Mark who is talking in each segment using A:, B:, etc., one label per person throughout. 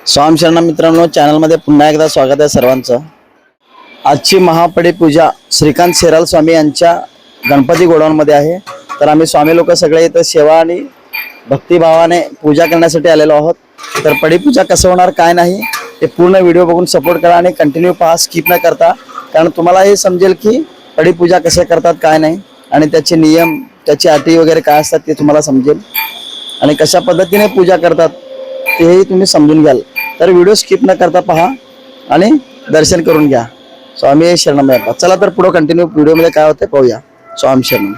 A: स्वामी शरणम मित्रांनो, चॅनलमध्ये पुन्हा एकदा स्वागत आहे सर्वांचं। आजची महापडी पूजा श्रीकांत शेराल स्वामी यांच्या गणपती गोडाऊनमध्ये आहे। तर आम्ही स्वामी लोक सगळे इथं सेवा आणि भक्तिभावाने पूजा करण्यासाठी आलेलो आहोत। तर पडी पूजा कसं होणार काय नाही ते पूर्ण व्हिडिओ बघून सपोर्ट करा आणि कंटिन्यू पहा, स्किप न करता, कारण तुम्हाला हे समजेल की पडी पूजा कसे करतात काय नाही आणि त्याचे नियम, त्याची अटी वगैरे काय असतात ते तुम्हाला समजेल आणि कशा पद्धतीने पूजा करतात तेही तुम्ही समजून घ्याल। तर व्हिडिओ स्किप न करता पहा आणि दर्शन करून घ्या। स्वामी शरणम अय्यप्पा। चला तर पुढे कंटिन्यू व्हिडिओ मध्ये काय होते पाहूया। स्वामी शरणम।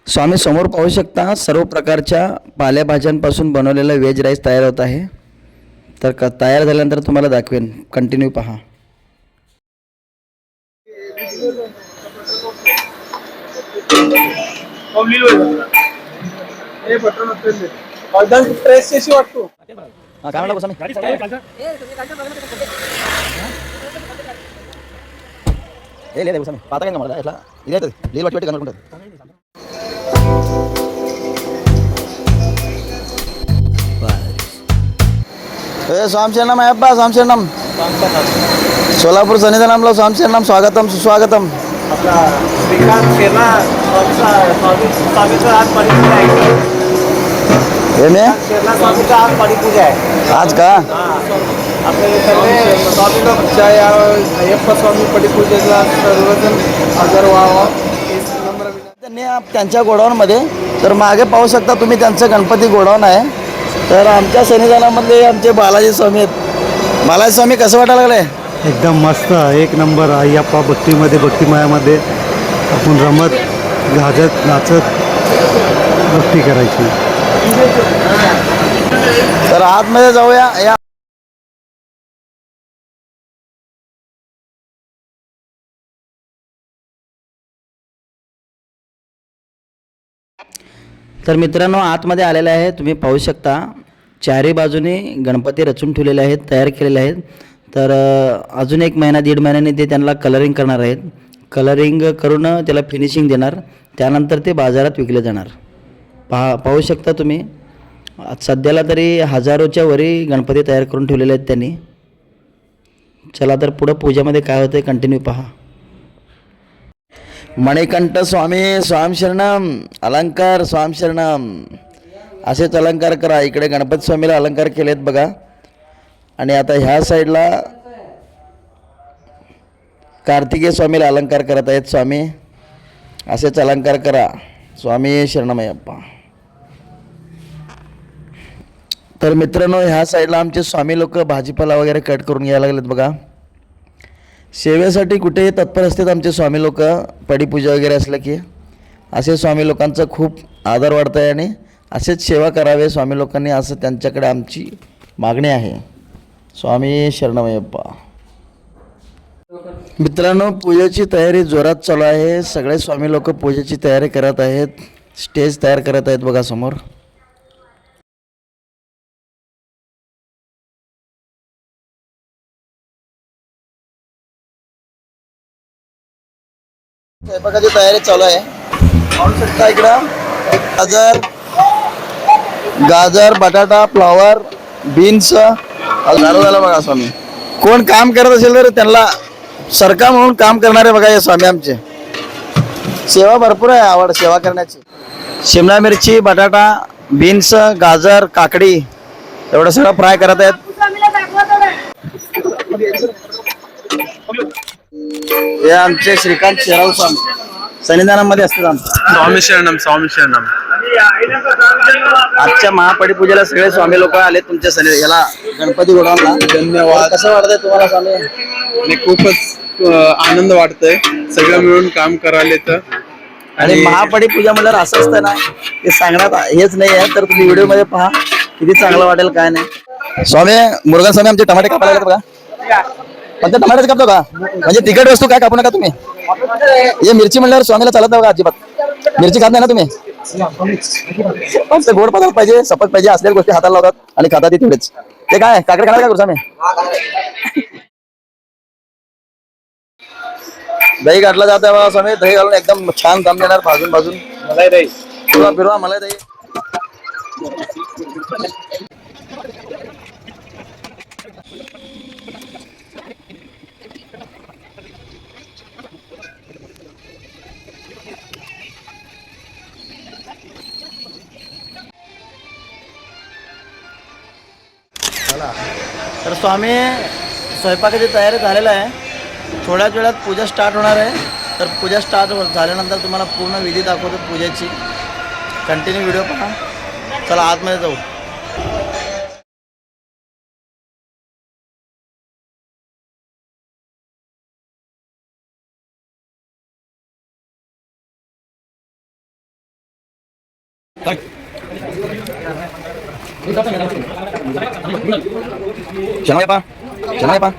A: स्वामी समोर पाहू शकता सर्व प्रकारच्या पालेभाज्यांपासून बनवलेला व्हेज राईस तयार होत आहे। तर तयार झाल्यानंतर तुम्हाला दाखवेन, कंटिन्यू पहा। स्वामी शरणम अय्यप्पा, स्वामी शरणम। सोलापूर सन्निधानमला स्वामी शरणम, स्वागतम सुस्वागतम।
B: आपला श्रीकांत शेरला स्वामीचा आज पडिपूजा आहे।
A: हे मे
B: शेरला स्वामीचा आज पडिपूजा आहे
A: आज का?
B: आपले सर्व स्वामी लोक या अय्यप्पा स्वामी पडिपूजेला सर्वजण हजर व्हावा हेच नम्र विनंती।
A: त्यांनी त्यांच्या गोडाऊनमध्ये, तर मागे पाहू शकता तुम्ही त्यांचं गणपती गोडाऊन आहे। तर आमच्या सन्निधानामध्ये आमचे बालाजी स्वामी आहेत। बालाजी स्वामी कसं वाटायला लागलंय?
C: एकदम मस्त, एक नंबर। अय्यप्पा भक्तीमध्ये, भक्तिमयामध्ये आपण रमत गाजत नाचत भक्ती करायची।
A: तर आतमध्ये जाऊया। या तर मित्रांनो, आतमध्ये आलेले आहे, तुम्ही पाहू शकता चारी बाजूने गणपती रचून ठेवलेले आहेत, तयार केलेले आहेत। तर अजून 1 महिना 1.5 महिन्याने ते त्यांना कलरिंग करणार आहेत। कलरिंग करून त्याला फिनिशिंग देणार, त्यानंतर ते बाजारात विकले जाणार। पाहू शकता तुम्ही, सध्याला तरी हजारोच्या वरी गणपती तयार करून ठेवलेले आहेत त्यांनी। चला तर पुढं पूजामध्ये काय होतं कंटिन्यू पहा। मणिकंठ स्वामी, स्वामी शरणम। अलंकार स्वामी शरणम, असेच अलंकार करा। इकडे गणपती स्वामीला अलंकार केलेत बघा, आणि आता ह्या साईडला कार्तिकेय स्वामीला अलंकार करत आहेत स्वामी। असेच अलंकार करा। स्वामी शरणमयप्पा। तर मित्रांनो, ह्या साईडला आमचे स्वामी लोक भाजीपाला वगैरे कट करून घ्यायला लागलेत बघा। सेवेसाठी कुठेही तत्पर असतात आमचे स्वामी लोक। पडीपूजा वगैरे असलं की असे स्वामी लोकांचा खूप आदर वाढत आहे आणि असेच सेवा करावे स्वामी लोकांनी, असं त्यांच्याकडे आमची मागणी आहे। स्वामी शरणमयप्पा। मित्रांनो, पूजेची तयारी जोरात चालू आहे। सगळे स्वामी लोक पूजेची तयारी करत आहेत, स्टेज तयार करत आहेत बघा समोर। स्वयंपाकाची तयारी चालू आहे। पाहू शकता इकडं गाजर, बटाटा, फ्लॉवर, बीन्स चालू झालं बघा स्वामी। कोण काम करत असेल तर त्यांना सरका म्हणून काम करणारे बघा हे स्वामी आमचे। सेवा भरपूर आहे, आवड सेवा करण्याची। शिमला मिरची, बटाटा, बीन्स, गाजर, काकडी एवढं सगळं फ्राय करत आहेत। हे आमचे श्रीकांत शेराल स्वामी सन्निधानामध्ये असतात आमचे।
D: स्वामी शरणम, स्वामी शरणम।
A: आजच्या महापडी पूजेला सगळे स्वामी लोक आले तुमच्या याला गणपती गोडाऊनला।
D: धन्यवाद।
A: कसं वाटतंय तुम्हाला स्वामी?
D: आणि खूपच आनंद वाटतोय, सगळं मिळून काम करायला तर।
A: आणि महापडी पूजा म्हणल्यावर असं असतं ना, ते सांगण्यात हेच नाही आहे, तर तुम्ही व्हिडिओ मध्ये पहा किती चांगलं वाटेल काय नाही। स्वामी मुरुगन स्वामी आमचे टमाटे कापायला लागले बघा। पण ते टमाटेच कापतो का? म्हणजे तिखट वस्तू काय कापू नका तुम्ही। हे मिरची म्हणल्यावर स्वामीला चालत नाही बघा अजिबात। मिरची खात नाही ना तुम्ही? गोड पदार्थ पाहिजे, सपक पाहिजे, असलेल्या गोष्टी हाताला लावतात आणि खातात तेवढेच। ते काय काकडे खाणार का गुरुस्वामी? दही घातला जात आहे बघा स्वामी. दही घालून एकदम छान दम देणार भाजून भाजून. मलाई दही फिरवा फिरवा मलाई दही. तर स्वामी स्वयंपाकाची तयारी झालेला आहे. थोड्याच वेळात पूजा स्टार्ट होणार आहे. तर पूजा स्टार्ट झाल्यानंतर तुम्हाला पूर्ण विधी दाखवतो पूजेची. कंटिन्यू व्हिडिओ पहा. चला आतमध्ये जाऊ. Jangan apa? Jangan apa?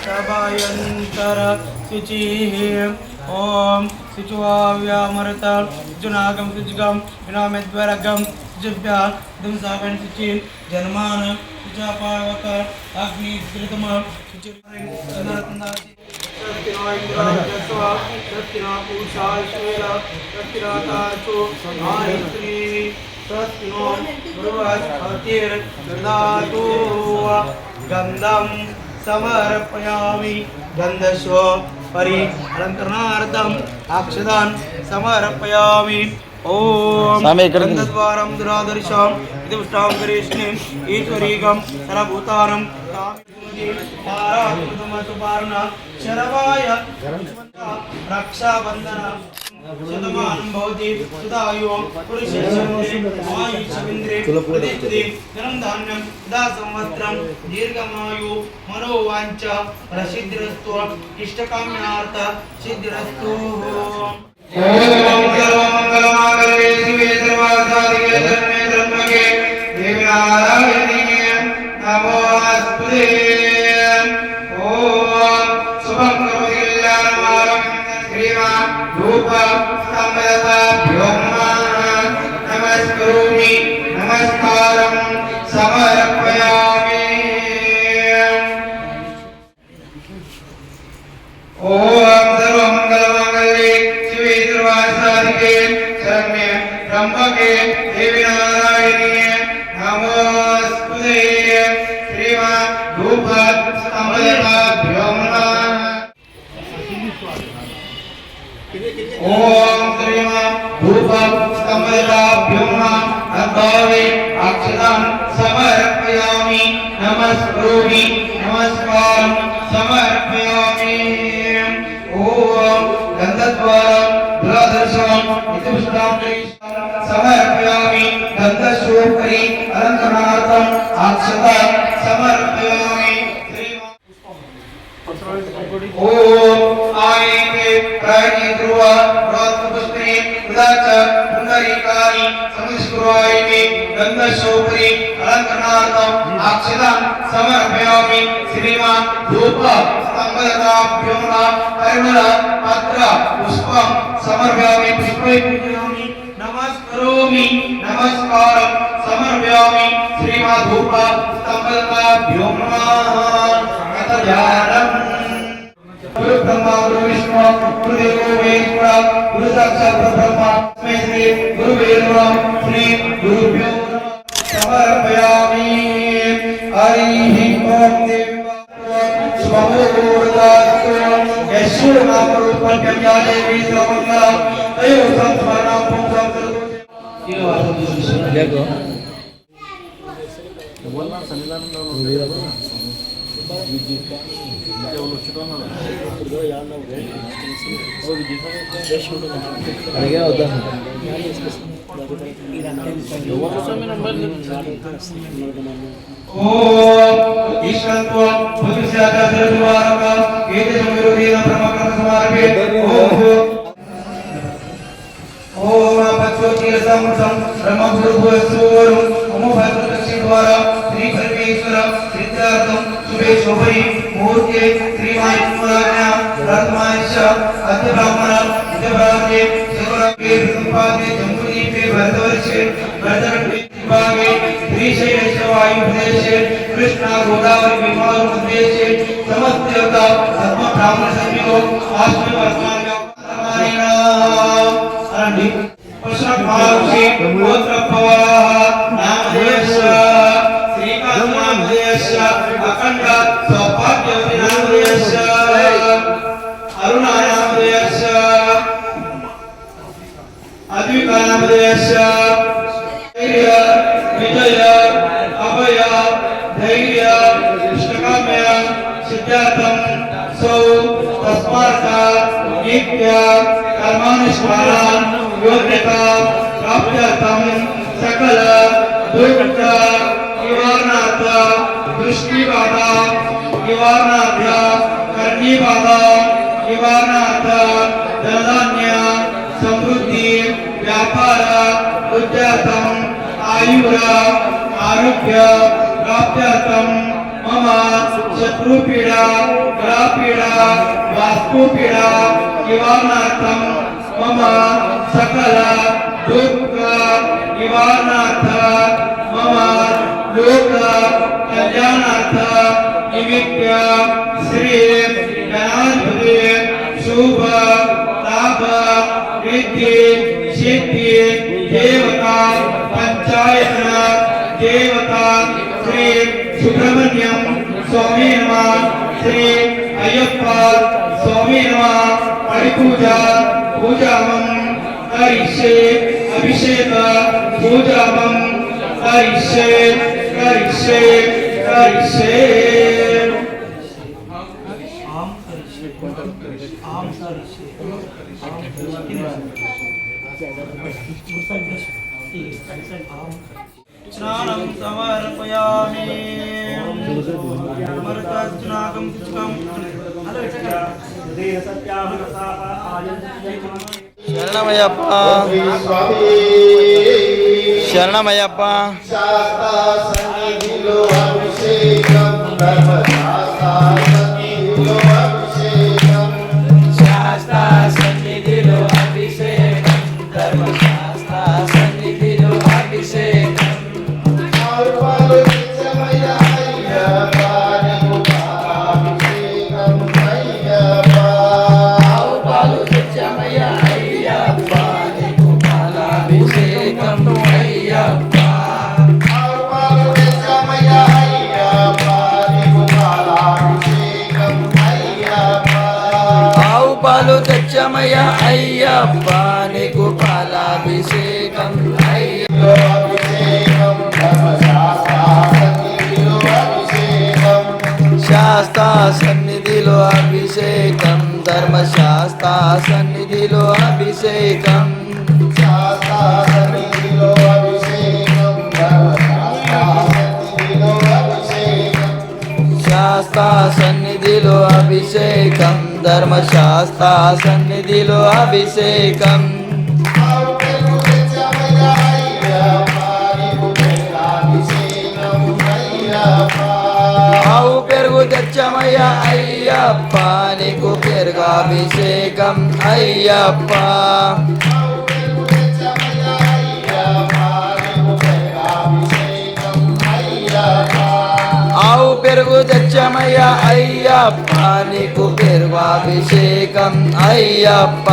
B: शबायंतर शुचिः ओम शुचिवाव्यामृत जुनागम शुचिगम विनामेद्वरगम शुचिभ्या दुमसागन शुचि जन्मान शुचापावक अग्नि कृतम शुचिरिं नरतनादि गंधम समर्पयामि गंधस्व परि अलंकरणार्थम अक्षदान समर्पयामि ओम गंधद्वारं दुरादर्शम इति पुष्टां करिष्ये ईश्वरीगम सर्वभूतानं शरवाय रक्षाबंधन शतमानं भवति सुदायो पुरुषेन्द्रे आयुष्येन्द्रे प्रदेशे धनं धान्यं सदा संवत्सरं दीर्घमायु मनोवाञ्छा प्रसिद्धिरस्तु इष्टकाम्यार्थ सिद्धिरस्तु. ओम सर्वमंगलमांगल्ये शिवे सर्वार्थसाधिके शरण्ये त्र्यंबके देवी नारायणी नमोस्तुते. ओम शुभं करोति कल्याणमार्गं श्रीमान् धूप स्तम्भदताभ्यो नमस्करोमि नमस्कारं समर्पयामि. ओम सर्वमंगलमांगल्ये शिवे सर्वार्थसाधिके शरण्ये त्र्यंबके देवी नारायणी नमोस्तुते. श्रीमान् धूप स्तम्भदताभ्यो ओम श्रीमान् धूप स्तम्भदताभ्यो अद्भावे अक्षतां समर्पयामि नमस्करोमि नमस्कारं समर्पयामि. ओम गंधद्वारं दुरादर्शम् इति पुष्टां समर्पयामि गंधस्वोपरि अलंकरणार्थम् अक्षतां समर्पयामि. ओम आयते प्राणी ध्रुव प्रोत्पुष्टे उदाच पुंडरीकानि समिष्कुरायते गंधस्वोपरि अलंकरणार्थम् अक्षतां समर्पयामि. श्रीमान् धूप स्तम्भदताभ्यो परिमल पत्र पुष्पं समर्पयामि. पुष्पै पूजयामि नमस्करोमि नमस्कारं समर्पयामि. श्रीमान् धूप स्तम्भदताभ्यो ध्यानम्. गुरु ब्रह्मा गुरु विष्णु गुरुदेवो महेश्वरा गुरु साक्षात् परब्रह्म तस्मै श्री गुरुवे नमः. श्री गुरुभ्यो नमः समर्पयामि. हरिः ओम देवी स्वमोर्दास्तु यशो नामरूपं देवी सर्वमंगला तयो संस्मरणं पुंसं ओम ईश्वरत्व भविष्याचा सर्वद्वारक एते संविरोधेन ब्रह्मकृत समारभे ओम पच्चोतीर्थं ब्रह्मगुरुभुवस्वरं ओम भद्रदक्षिणद्वारा श्री परमेश्वर सिद्धार्थं शुभे शोभै मुहूर्ते श्रीमान्या रत्मांश अद्य ब्राह्मण विद्याभ्राते सेवराके संपादे जम्बुदीपे भरतवर्षे भरतखंडे विभागे श्रीशैलस्य वायुप्रदेशे कृष्णा गोदावरी विमार प्रदेशे समस्त देवता आत्मा ब्राह्मण समितो आश्रम वर्तमान अरण्य पशुनाथ महाऋषि गोत्र पवाह नामधेयस्य श्रीकांत नामधेयस्य अखंड सौभाग्यवती नामधेयस्य अरुणा नामधेयस्य अद्विका नामधेयस्य विजय अभय धैर्य कृष्णकाम्य सिद्धार्थं सौ तस्मात् नित्य कर्मानुष्ठानं योग्यता प्राप्त्यर्थं सकल दुष्ट निवारणार्थ दृष्टिबाधा निवारणार्थ कर्णिबाधा निवारणार्थ धनधान्य समृद्धि व्यापार उद्यार्थं आयुर आरोग्य प्राप्त्यर्थं मम शत्रुपीडा ग्रहपीडा वास्तुपीडा निवारणार्थं मम सकल दुःख निवारणार्थ मम लोक कल्याणार्थ निमित्त श्री गणाधिपति शुभ लाभ रिद्धि सिद्धि देवता पंचायत देवता श्री सुब्रह्मण्यम स्वामी नमः श्री अय्यप्पा स्वामी नमः परिपूजा पूजामं करिष्ये अभिषेक पूजामं करिष्ये करिष्ये करिष्ये स्नानं समर्पयामि अमृतस्नाकं पुष्पं
A: ಶರಣಮಯ್ಯಪ್ಪ ಶರಣಮಯ್ಯಪ್ಪ
B: शास्ता सन्निधिलो अभिषेकं धर्मशास्ता सन्निधिलो अभिषेकं
E: शास्ता सन्निधिलो अभिषेकं धर्मशास्ता सन्निधिलो अभिषेकं పాలు తెచ్చమయ్య అయ్యప్ప నీకు పాలాభిషేకం శాస్తా సన్నిధిలో అభిషేకం ధర్మశాస్త్ర సన్నిధిలో అభిషేకం శాస్తా సన్నిధిలో అభిషేకం ధర్మశాస్త్ర సన్నిధిలో అభిషేకం ఆవు పెరుగు తెచ్చమయ్య అయ్యప్ప నీకు పెరుగాభిషేకం అయ్యప్ప ఆవు పెరుగు తెచ్చమయ్య అయ్యప్ప నీకు పెరుగాభిషేకం అయ్యప్ప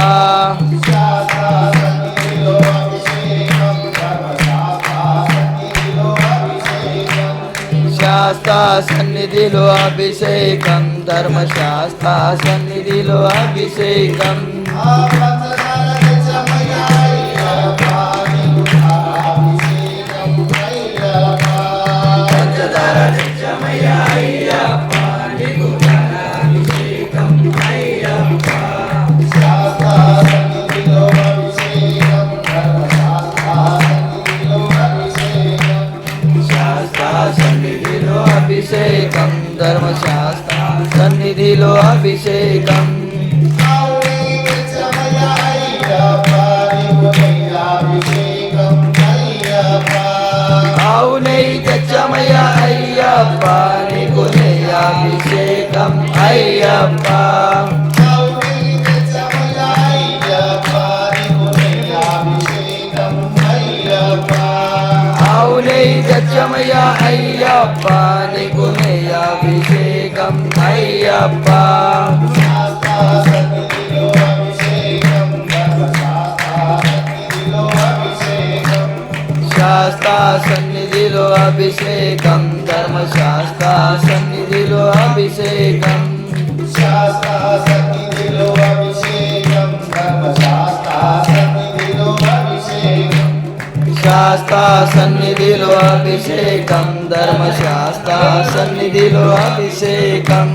E: శాస్త్ర సన్నిధిలో అభిషేకం ధర్మశాస్త్ర సన్నిధిలో అభిషేకం పంచదార సన్నిధిలో అభిషేకం ఆవు నెయ్యి తెచ్చమయ్యా అయ్యప్ప నీకు నెయ్యాభిషేకం అయ్యప్ప ఆవు నెయ్యి తెచ్చమయ్యా అయ్యప్ప నీకు నెయ్యాభిషేకం అయ్యప్ప శాస్త్ర సన్నిధిలో అభిషేకం ధర్మశాస్త్ర సన్నిధిలో అభిషేకం
B: శాస్త్ర సన్నిధిలో అభిషేకం ధర్మశాస్త్ర సన్నిధిలో అభిషేకం
E: శాస్త్ర సన్నిధిలో అభిషేకం ధర్మశాస్త్ర సన్నిధిలో అభిషేకం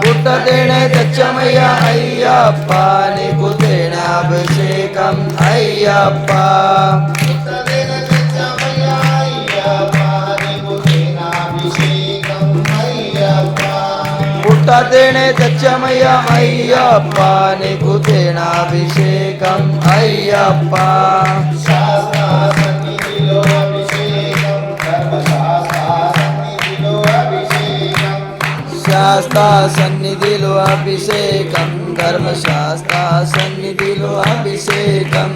E: పుట్టతేనే తెచ్చమయ్యా అయ్యప్ప నీకు తేనాభిషేకం అయ్యప్ప పుట్టతేనే తెచ్చమయ్యా అయ్యప్ప నీకు తేనాభిషేకం అయ్యప్ప శాస్త్ర సన్నిధిలో అభిషేకం ధర్మశాస్త్ర సన్నిధిలో అభిషేకం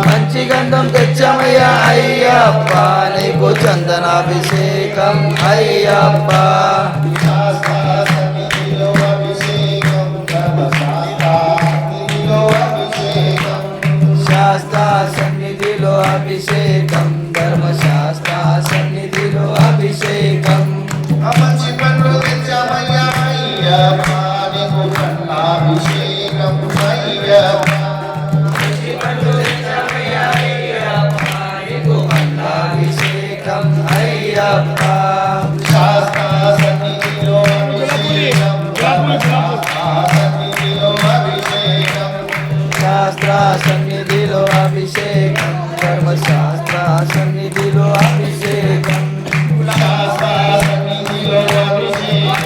E: మంచి గంధం తెచ్చమయ్యా అయ్యప్ప నీకు చందనాభిషేకం అయ్యప్ప శాస్త్ర సన్నిధిలో అభిషేకం ధర్మశాస్త్ర సన్నిధిలో అభిషేకం అభిషేకం అయ్యప్ప శాస్త్ర సన్నిధిలో అభిషేకం ధర్మశాస్త్ర సన్నిధిలో అభిషేకం శాస్త్ర సన్నిధిలో అభిషేకం ధర్మశాస్త్ర సన్నిధిలో అభిషేకం శాస్త్ర సన్నిధిలో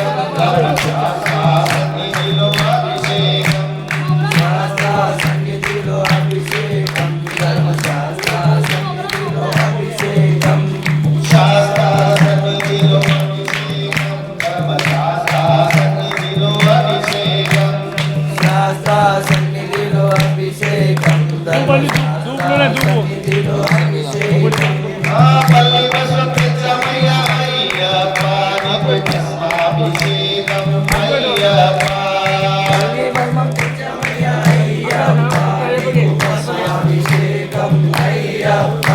E: అభిషేకం ధర్మశాస్త్ర సన్నిధిలో అభిషేకం అభిషేకం అయ్యప్ప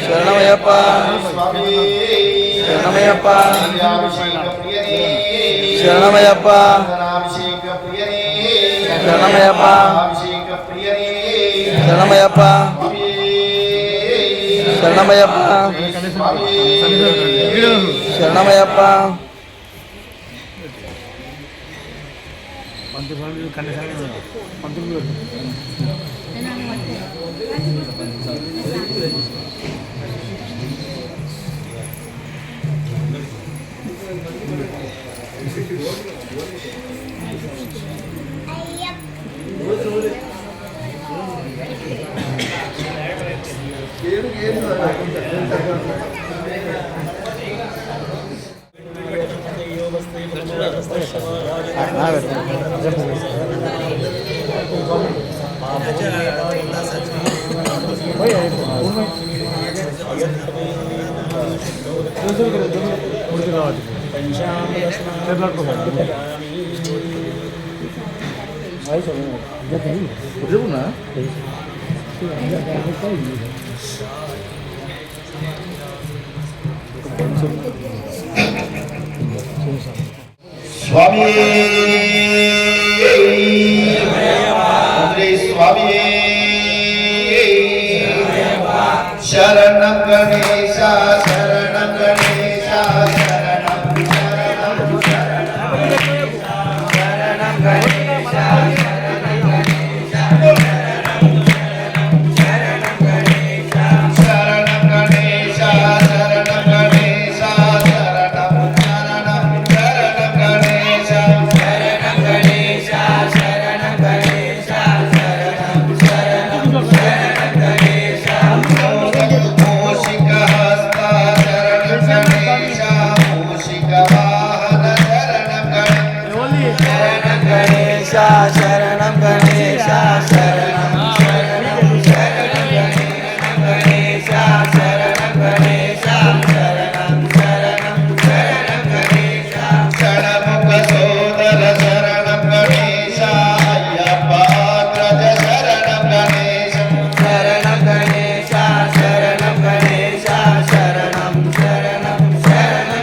E: శరణమయ్యప్ప శరణమయ్యప్ప శరణమయ్యప్ప శరణమయ్యప్ప శరణమయ్యప్ప శరణమయ్యప్ప శరణమయ్యప్ప
C: ఆ, పెడతాను.
B: स्वामी स्वामी शरणं गणेशा शरणं गणेशा शरणं शरणं शरणं गणेशा शरणं गणेशा शरणं गणेशा शरणं गणेशा शरणं गणेशा शरणं गणेशा शरणं गणेशा शरणं गणेशा शरणं गणेशा मूषिकहस्ता शरणं गणेशा मूषिकवाहन शरणं गणेशा शरणं गणेशा शरणं गणेशा शरणं गणेशा शरणं गणेशा शरणमुख सोदर शरणं गणेशा अय्यप्पाग्रज शरणं गणेशा शरणं गणेशा शरणं गणेशा शरणं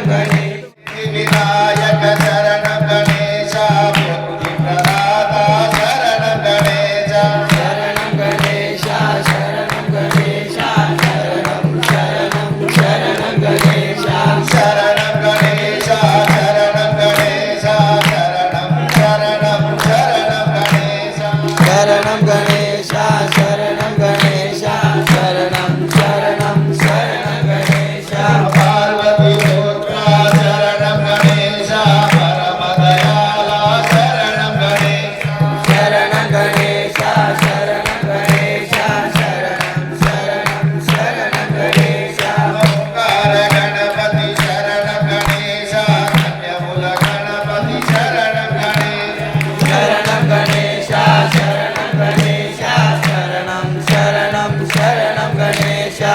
B: गणेशा विनायक शरणं गणेशा बुद्धिप्रदाता शरणं गणेशा शरणं गणेशा शरणं गणेशा शरणं गणेशा शरणं गणेशा शरणं गणेशा शरणं गणेशा शरणं गणेशा शरणं गणेशा शरणं गणेशा पार्वती पुत्रा शरणं गणेशा परमदयाला शरणं गणेशा शरणं गणेशा शरणं गणेशा शरणं गणेशा ओंकार गणपती शरणं गणेशा कन्यामूल गणपती शरणं गणेशा शरणं गणेशा शरणं गणेशा शरणं गणेशा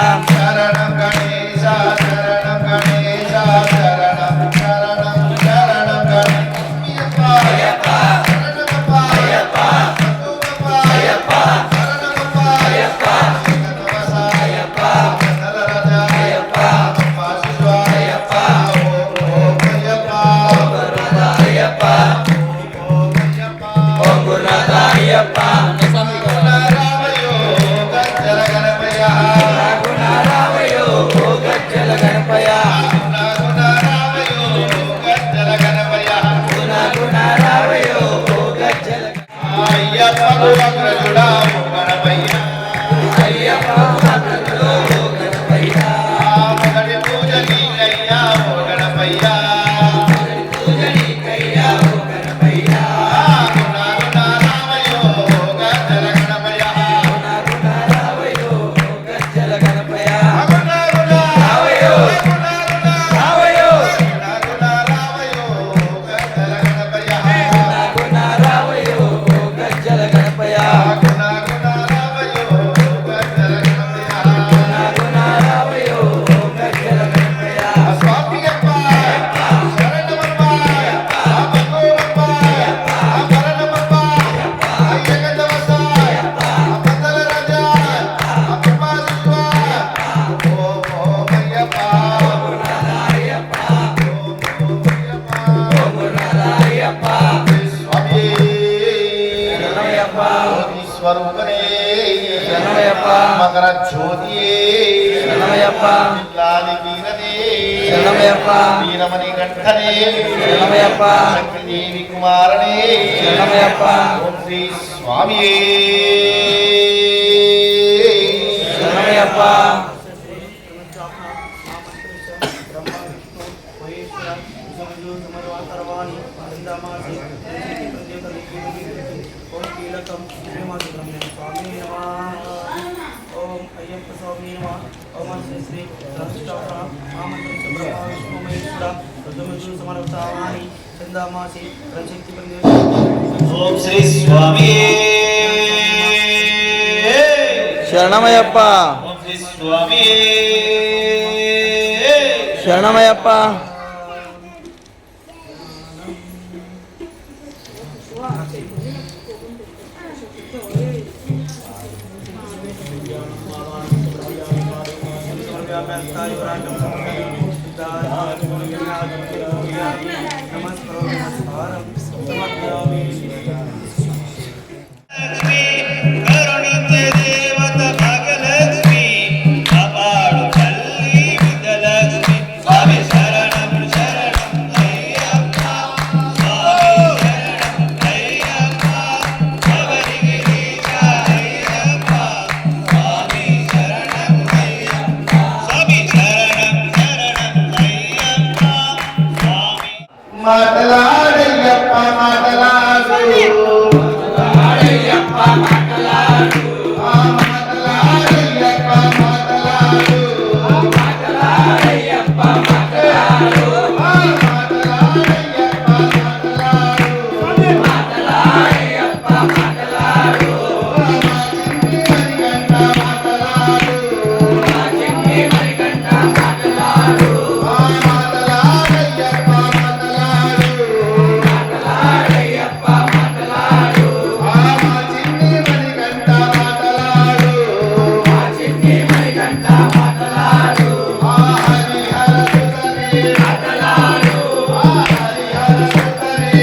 B: शरणं गणेशा शरणं गणेशा शरणं गणेशा अय्यप्पा शरणमप्पा अय्यप्पा अय्यप्पा शरणमप्पा अय्यप्पा अय्यप्पा नलराजा अय्यप्पा अप्पा शिवा अय्यप्पा ओम अय्यप्पा गुरुनाथ अय्यप्पा ओम अय्यप्पा ओम गुरुनाथ अय्यप्पा गुणारामयो गज्जल गणपया गुणारामयो गज्जल गणपया गुणारामयो गज्जल गणपया गुणारामयो गज्जल अय्यप्पा गुरुग्रजुडा गणपया अय्यप्पा गुरुग्रजुडा गणपया मगడి పూజని కయ్యా గణపయ్యా పూజని కయ్యా గణపయ్యా గుణారామయో గజ్జల గణపయ్యా గుణారామయో గజ్జల గణపయ్యా గుణారామయో గుణారామయో గుణారామయో గజ్జల గణపయ్యా గుణారామయో గజ్జల గణపయ్యా గుణారామయో గజ్జల గణపయ్యా గుణారామయో గజ్జల గణపయ్యా స్వామియప్ప శరణమప్ప అపగోరప్ప శరణమప్ప అయ్యగదవస అపదల రాజా అప్ప శివ ఓం ఓం అయ్యప్ప గురునాథయ్యప్ప ఓం గురునాథయ్యప్ప స్వామి శరణమయ్యప్ప ఈశ్వరూపనే శరణమయ్యప్ప మకర జ్యోతియే శరణమయ్యప్ప లాలి వీరనే శరణమయ్యప్ప వీరమణి కంఠనే శరణమయ్యప్ప శక్తిదేవి కుమారనే శరణమయ్యప్ప ఓం శ్రీ స్వామియే శరణమయ్యప్ప
F: ओम अय्यप्प स्वामी नमः ओम श्री श्री राष्ट्रपा आमंत्रण विष्णु महेश्वरा
B: ఓం శ్రీ స్వామి
E: శరణమయ్యప్ప
B: ఓం శ్రీ స్వామి
E: శరణమయ్యప్ప
B: కరుణించే దేవత భాగ్యలక్ష్మి కాపాడు తల్లి విద్యలక్ష్మి స్వామి శరణం శరణం అయ్యప్ప స్వామి శరణం అయ్యప్ప శబరిగిరీశ అయ్యప్ప స్వామి శరణం అయ్యప్ప స్వామి శరణం శరణం అయ్యప్ప స్వామి మాటలాడయ్యప్ప మాటలాడు
E: మాటలాడు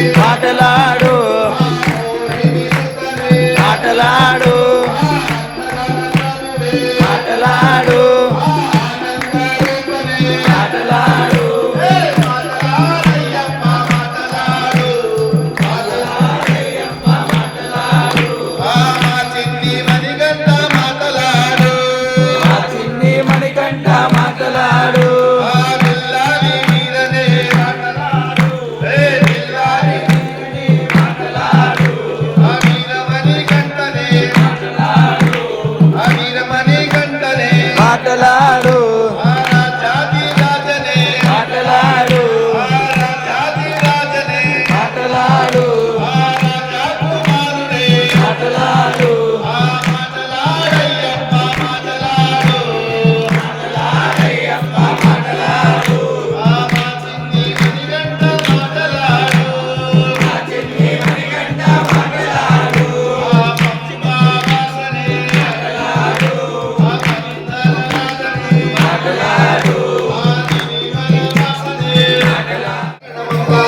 E: మాటలాడు మాటలాడు మాటలాడు మా చిన్ని మణికంఠ మాటలాడు మాటలాడు మాటలాడు మాటలాడు మాటలాడు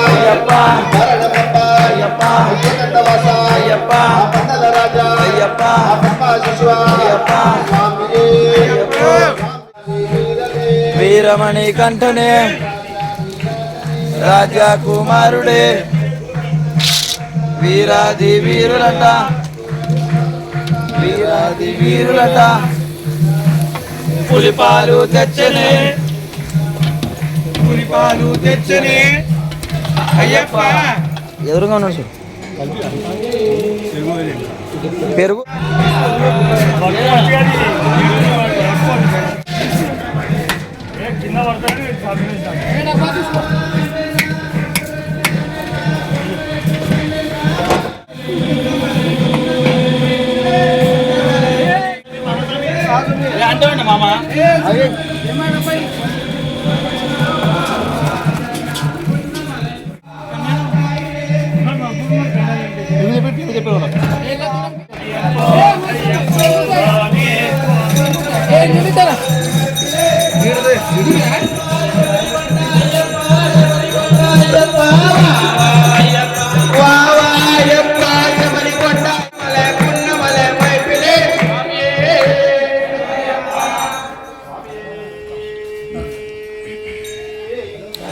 E: అయ్యప్ప అయ్యప్ప అయ్యప్ప అయ్యప్ప అయ్యప్ప వీరమణి కంఠనే రాజా కుమారుడే వీరాది వీరులట వీరాది వీరులట పులిపాలు తెచ్చనే పులిపాలు తెచ్చనే అయ్యప్ప ఎదురుగా ఉన్నాడు సార్ పెరుగు
B: అంటే మామ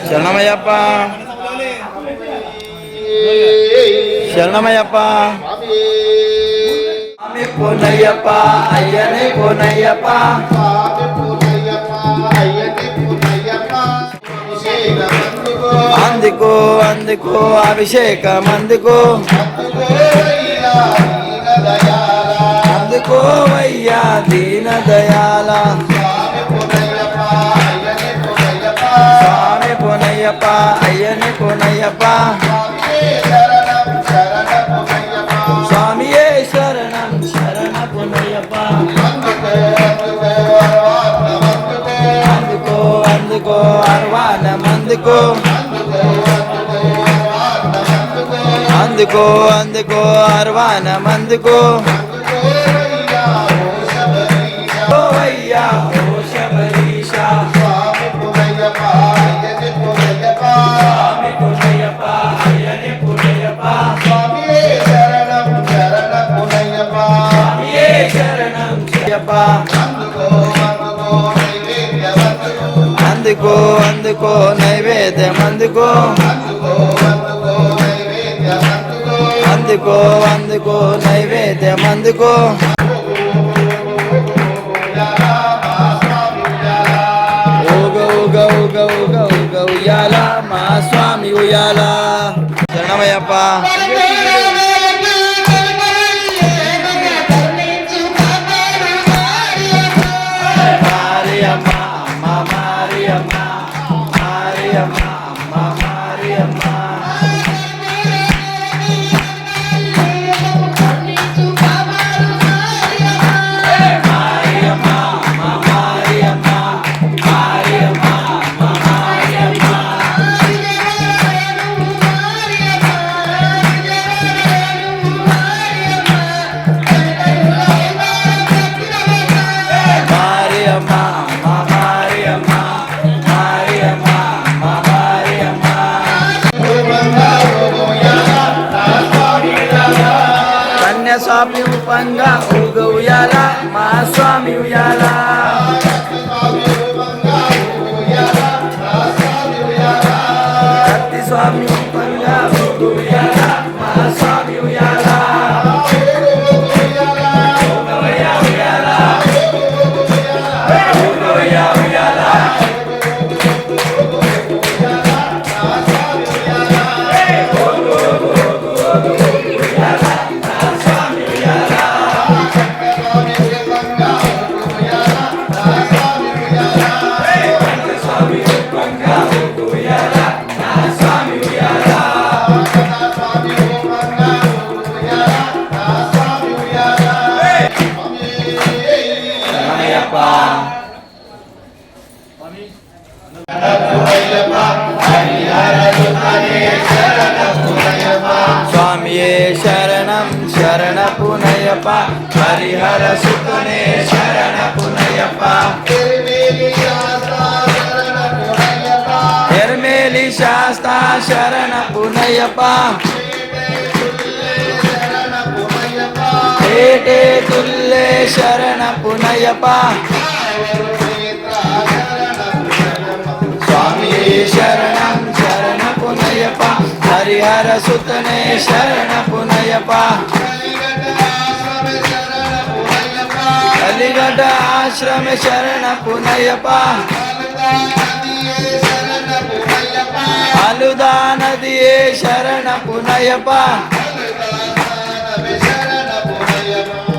E: శరణమయ్యప్ప శరణమయ్యప్ప స్వామి పూనయ్యప్ప అయ్యనే పూనయ్యప్ప అందుకో అందుకో అభిషేకం అందుకో అందుకో అయ్యా దీన దయాల స్వామి పూనయ్యప్ప పునయ్యప్ప స్వామియే శరణం శరణ పునయ్యప్ప అందుకో అందుకో అర్వాణం అందుకో అందుకో అందుకో అర్వాణం అందుకో ఓ అయ్యా ఓ శబరీష స్వామి పునయ్యప్ప అయ్యని పునయ్యప్ప స్వామియే శరణం శరణ పునయ్యప్ప స్వామియే శరణం శరణ్యప్ప అందుకో అందుకో నైవేద్యం అందుకో అందుకో అందుకో నైవేద్యం అందుకో ఊగ ఊగ ఊగ ఊగ ఊగ ఉయ్యాల మా స్వామి ఉయ్యాల శరణమయ్యప్ప మారియమ్మ అమ్మ మారియమ్మ మారియమ్మ అమ్మ మారియమ్మ స్వామి ఉపంగా ఊగ ఉయ్యాల మా స్వామి ఉయ్యాల కత్తి స్వామి ఉపంగా ఊగ ఉయ్యాల మా స్వామి ఉయ్యాల స్వామియే శరణం శరణ పునయ్యప్ప హరిహర సుతనే శరణ పునయ్యప్ప ఎర్మేలి శాస్తా శరణ పునయ్యప్ప ఏటే తుల్లే శరణ పునయ్యప్ప స్వామియే శరణం శరణ పునయ్యప్ప హరిహర సుతనే శరణ పునయ్యప్ప కలిగడ్డ ఆశ్రమ శరణ పునయ్యప్ప అలుదా నదియే శరణ పునయ్యప్ప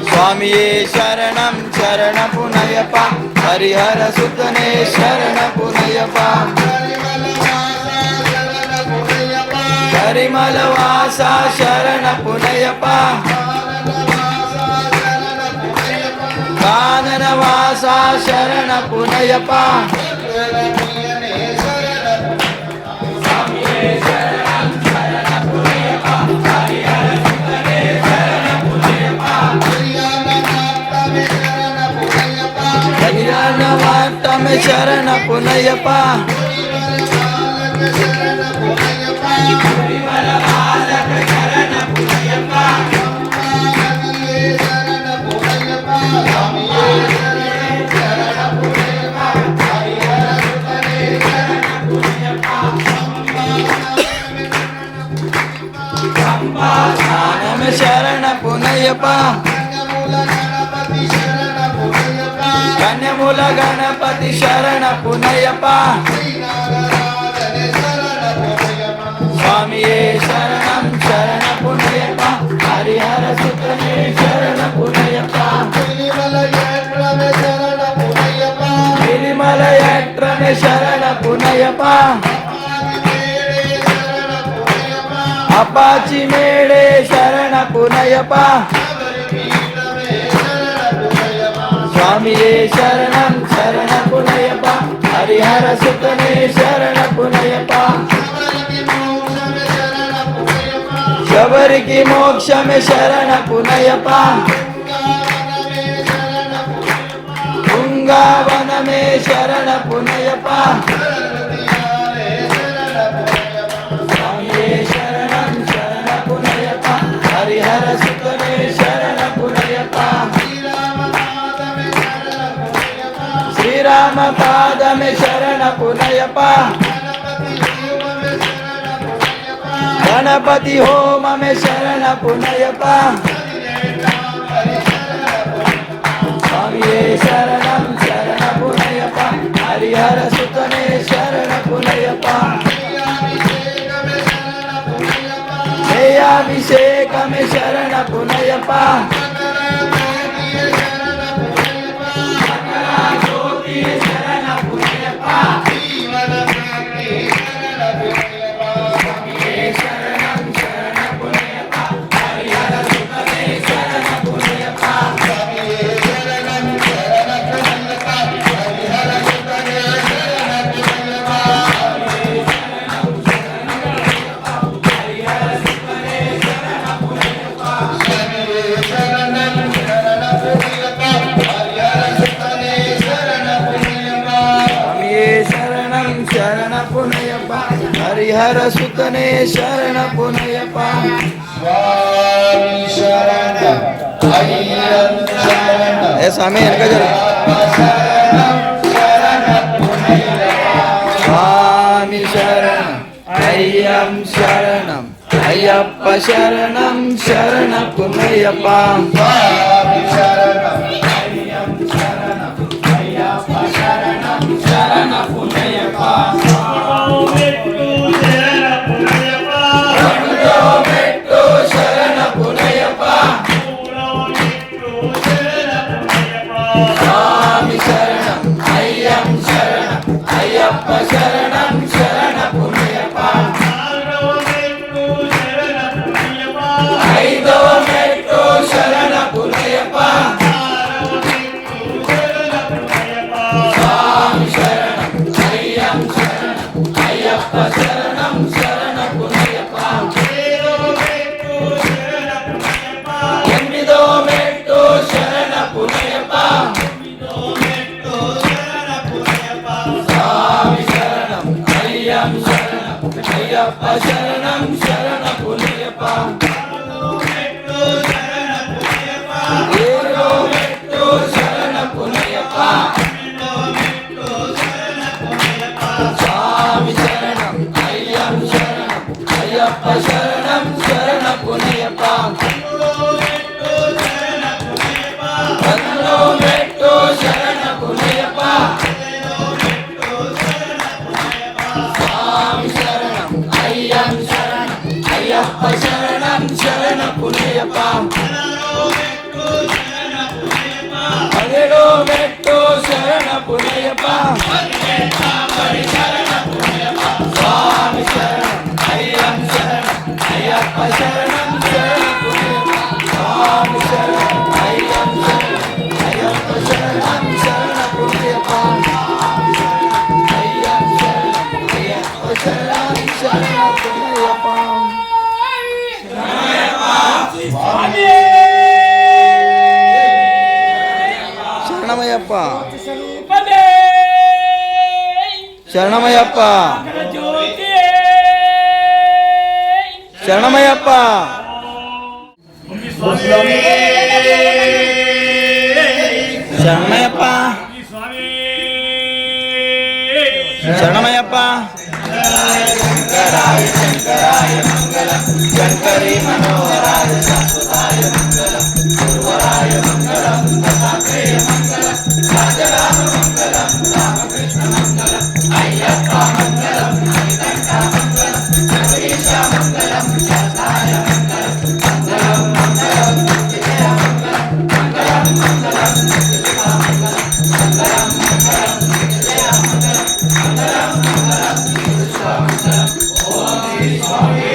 E: స్వామియే శరణం శరణ పునయ్యప్ప హరిహర సుతనే శరణ పునయ్యప్ప కరిమల వాస శరణ పునయ్యప్ప కానన వాస శరణ పునయ్యప్ప కళ్యాణవాటమే శరణ పునయ్యప్ప శరణ పునయ్యప్ప కన్యమూల గణపతి శరణ పునయ్యప్ప స్వామియే శరణం శరణ పునయ్యప్ప హరిహర సుతనే శరణ పునయ్యప్ప తిరుమల యట్రమే శరణ పునయ్యప్ప बापाची मेळे शरण पुनयपा स्वामी शरणं शरण पुनयपा हरिहर सुतने शरण पुनयपा शबर की मोक्ष में शरण पुनयपा गंगावन में शरण पुनयपा स्वामी शरणं शरण पुनयपा हरिहर सुतने शरण पुनयपा श्रीराम पाद में शरण पुनयपा गणपति होम में शरण पुनयपा स्वामी शरणं शरण पुनयपा हरिहर सुतने शरण पुनयपा अभिषेक में शरण पुनयपा हरिहर सुतने शरण पुनयपा
B: स्वामी शरणं अय्यं शरणं
E: ए स्वामी इनका जरा स्वामी शरणं अय्यं शरणं अय्यप्पा शरणं शरण पुनयपा
B: स्वामी शरणं
E: अय्यं शरणं अय्यप्पा शरणं शरण पुनयपा शरणं शरण पुनयपा ऐदो मेट्टो शरण पुनयपा स्वामी शरणं अय्यं शरणं अय्यप्पा शरणं शरण पुनयपा एनिमिदो मेट्टो शरण पुनयपा अय्यप्पा शरणं शरण पुनयपा एरो मेट्टो शरण पुनयपा स्वामी शरणं अय्यं शरणं अय्यप्पा शरणं शरण पुनयपा पन्नो मेट्टो शरण पुनयपा अय्यं शरणं अय्यप्पा शरणं शरण पुनयपा हरिडो मेट्टो शरण पुनयपा स्वामी शरणं अय्यं शरणं अय्यप्पा शरणं शरण पुनयपा स्वामी शरणं अय्यं शरणं अय्यप्पा शरणं शरण पुनयपा अय्यं शरणं अय्यप्पा शरणं शरण पुनयपा शरणमयप्पा शरणमयप्पा शरणमयप्पा शरणमयप्पा शरणमयप्पा शंकराय शंकराय मंगलम शंकरी मनोहराय शाश्वताय मंगलम गुरुवराय मंगलम दत्तात्रेय मंगलम राजराम मंगलम रामकृष्ण मंगलम अय्यप्पा मंगलम मणिकंठा मंगलम जगदीशा मंगलम शास्ताय मंगलम मंगलम मंगलम विजय मंगलम मंगलम मंगलम विजया मंगलम मंगलम मंगलम विजय मंगलम मंगलम मंगलम विश्व मंगलम ओम श्री स्वामी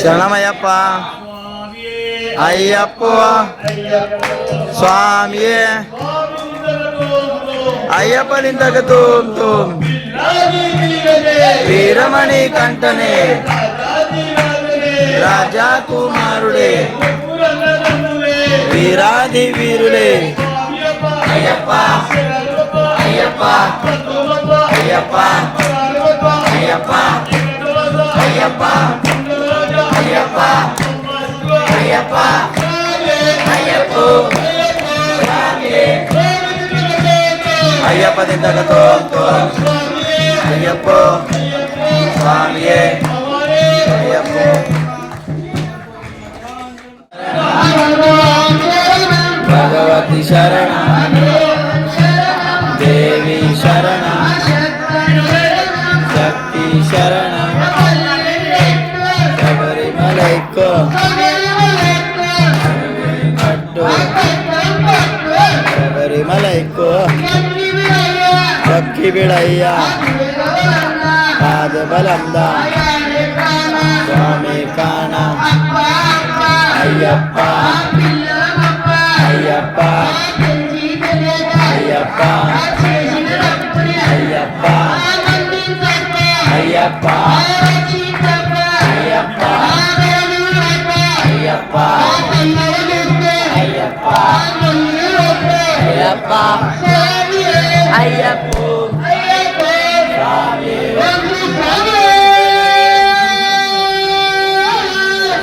A: ಶರಣಮಯ್ಯಪ್ಪ ಅಯ್ಯಪ್ಪ ಸ್ವಾಮಿಯೇ ಅಯ್ಯಪ್ಪನಿಂದ ತುಮ್ వీరమణి కంటనే రాజా కుమారుడే వీరాది వీరులే అయ్యప్ప అయ్యప్ప అయ్యప్ప అయ్యప్ప అయ్యప్ప అయ్యప్ప అయ్యప్ప అయ్యప్ప అయ్యప్ప దిందగతో అయ్యప్ప స్వామియే అయ్యప్ప భగవతి శరణ దేవి శరణ శక్తి శరణ శబరిమలైకో పట్టు శబరిమలైకో పక్కి బిడయ్యా పాదబలందా స్వామి కాణ అయ్యప్ప అయ్యప్ప అయ్యప్ప అయ్యప్ప అయ్యప్ప అయ్యప్ప అయ్యప్ప అయ్యప్ప అయ్యప్ప అయ్యప్ప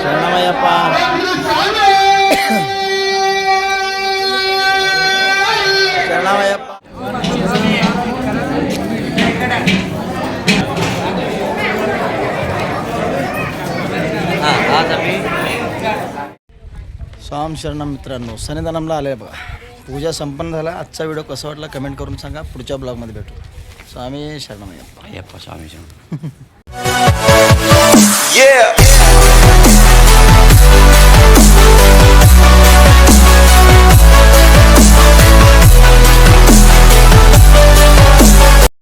A: శరణమయ్యప్ప శరణమయ్యప్ప स्वाम शरणम मित्रांनो सन्निधानमला आले बघा पूजा संपन्न झाला आजचा व्हिडिओ कसा वाटला कमेंट करून सांगा पुढच्या ब्लॉगमध्ये भेटू स्वामी शरणमय्यप्पा
E: अय्यप्पा स्वामी शरण
B: Yeah.